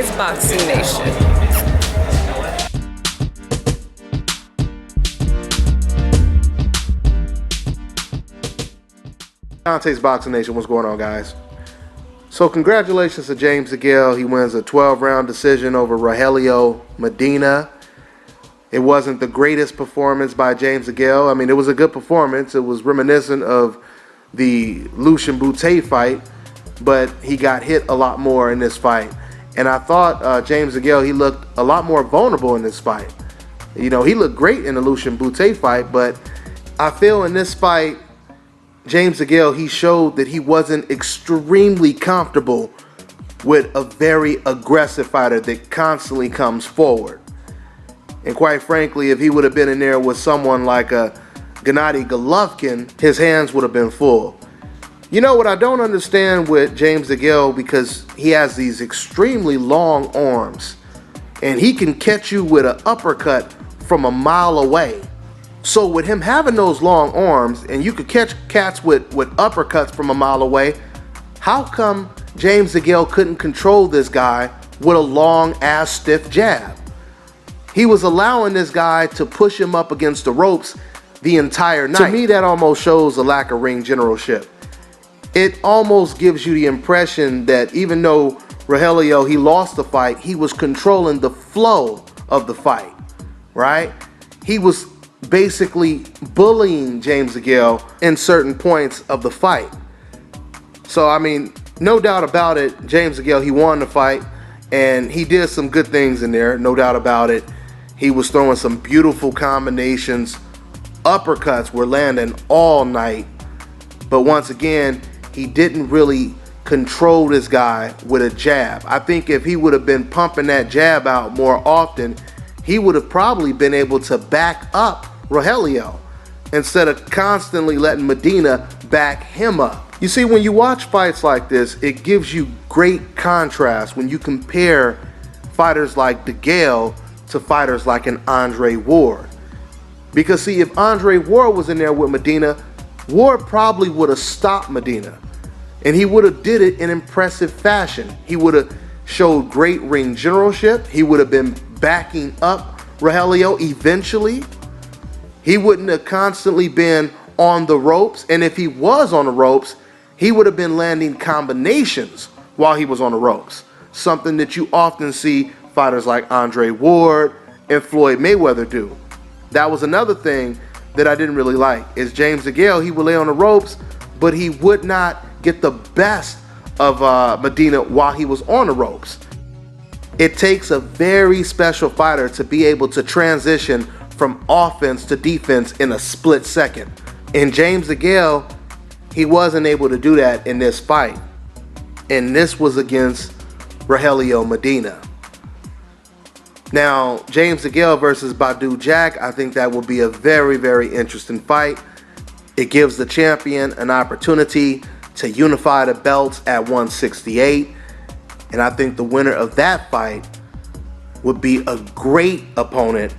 Dante's Boxing Nation. Dante's Boxing Nation, what's going on, guys? So congratulations to James Degale. He wins a 12-round decision over Rogelio Medina. It wasn't the greatest performance by James Degale. I mean, it was a good performance. It was reminiscent of the Lucian Bute fight, but he got hit a lot more in this fight. And I thought James Degale, he looked a lot more vulnerable in this fight. You know, he looked great in the Lucian Bute fight, but I feel in this fight, James Degale, he showed that he wasn't extremely comfortable with a very aggressive fighter that constantly comes forward. And quite frankly, if he would have been in there with someone like a Gennady Golovkin, his hands would have been full. You know what I don't understand with James Degale, because he has these extremely long arms and he can catch you with an uppercut from a mile away. So with him having those long arms and you could catch cats with uppercuts from a mile away, how come James Degale couldn't control this guy with a long ass stiff jab? He was allowing this guy to push him up against the ropes the entire night. To me, that almost shows a lack of ring generalship. It almost gives you the impression that even though Rogelio, he lost the fight, he was controlling the flow of the fight, right? He was basically bullying James Degale in certain points of the fight. So, I mean, no doubt about it, James Degale, he won the fight, and he did some good things in there, no doubt about it. He was throwing some beautiful combinations. Uppercuts were landing all night. But once again, he didn't really control this guy with a jab. I think if he would have been pumping that jab out more often, he would have probably been able to back up Rogelio instead of constantly letting Medina back him up. You see, when you watch fights like this, it gives you great contrast when you compare fighters like Degale to fighters like an Andre Ward. Because see, if Andre Ward was in there with Medina, Ward probably would have stopped Medina. And he would have did it in impressive fashion. He would have showed great ring generalship. He would have been backing up Rogelio eventually. He wouldn't have constantly been on the ropes. And if he was on the ropes, he would have been landing combinations while he was on the ropes. Something that you often see fighters like Andre Ward and Floyd Mayweather do. That was another thing that I didn't really like, is James Degale, he would lay on the ropes, but he would not get the best of Medina while he was on the ropes. It takes a very special fighter to be able to transition from offense to defense in a split second. And James Degale, he wasn't able to do that in this fight. And this was against Rogelio Medina. Now, James Degale versus Badou Jack, I think that will be a very, very interesting fight. It gives the champion an opportunity to unify the belts at 168. And I think the winner of that fight would be a great opponent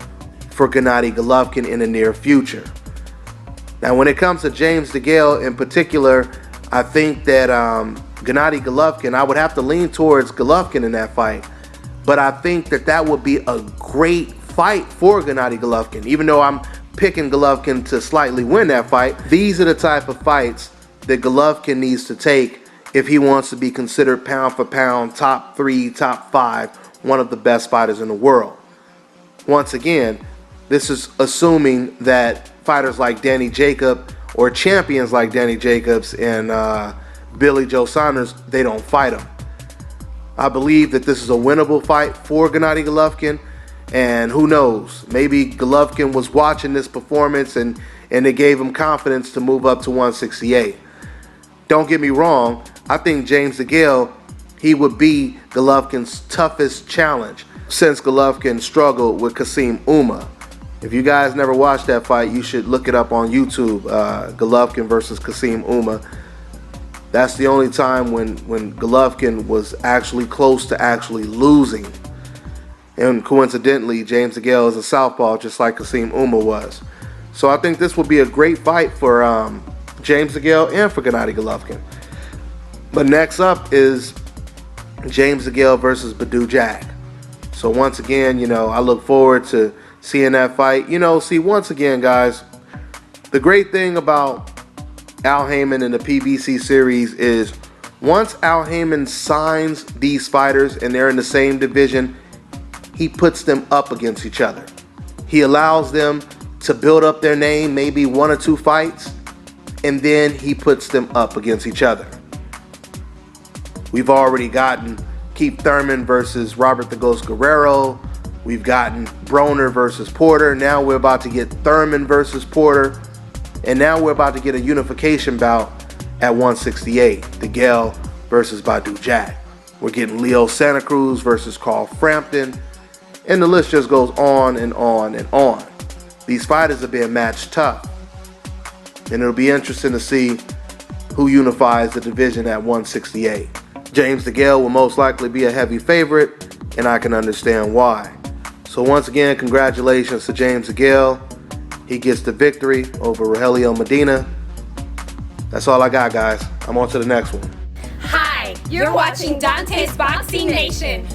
for Gennady Golovkin in the near future. Now, when it comes to James Degale in particular, I think that Gennady Golovkin, I would have to lean towards Golovkin in that fight. But I think that that would be a great fight for Gennady Golovkin. Even though I'm picking Golovkin to slightly win that fight, these are the type of fights that Golovkin needs to take if he wants to be considered pound for pound, top 3, top 5, one of the best fighters in the world. Once again, this is assuming that fighters like Danny Jacob or champions like Danny Jacobs and Billy Joe Saunders, they don't fight him. I believe that this is a winnable fight for Gennady Golovkin, and who knows, maybe Golovkin was watching this performance and it gave him confidence to move up to 168. Don't get me wrong, I think James Degale, he would be Golovkin's toughest challenge since Golovkin struggled with Kassim Ouma. If you guys never watched that fight, you should look it up on YouTube, Golovkin versus Kassim Ouma. That's the only time when Golovkin was actually close to actually losing. And coincidentally, James Degale is a southpaw just like Kassim Ouma was. So I think this will be a great fight for James Degale and for Gennady Golovkin. But next up is James Degale versus Badou Jack. So once again, I look forward to seeing that fight. Once again, guys, the great thing about Al Haymon in the PBC series is once Al Haymon signs these fighters and they're in the same division, he puts them up against each other. He allows them to build up their name, maybe 1 or 2 fights, and then he puts them up against each other. We've already gotten Keith Thurman versus Robert the Ghost Guerrero. We've gotten Broner versus Porter. Now we're about to get Thurman versus Porter. And now we're about to get a unification bout at 168. Degale versus Badou Jack. We're getting Leo Santa Cruz versus Carl Frampton. And the list just goes on and on and on. These fighters are being matched tough. And it'll be interesting to see who unifies the division at 168. James Degale will most likely be a heavy favorite, and I can understand why. So once again, congratulations to James Degale. He gets the victory over Rogelio Medina. That's all I got, guys. I'm on to the next one. Hi, you're watching Dante's Boxing Nation.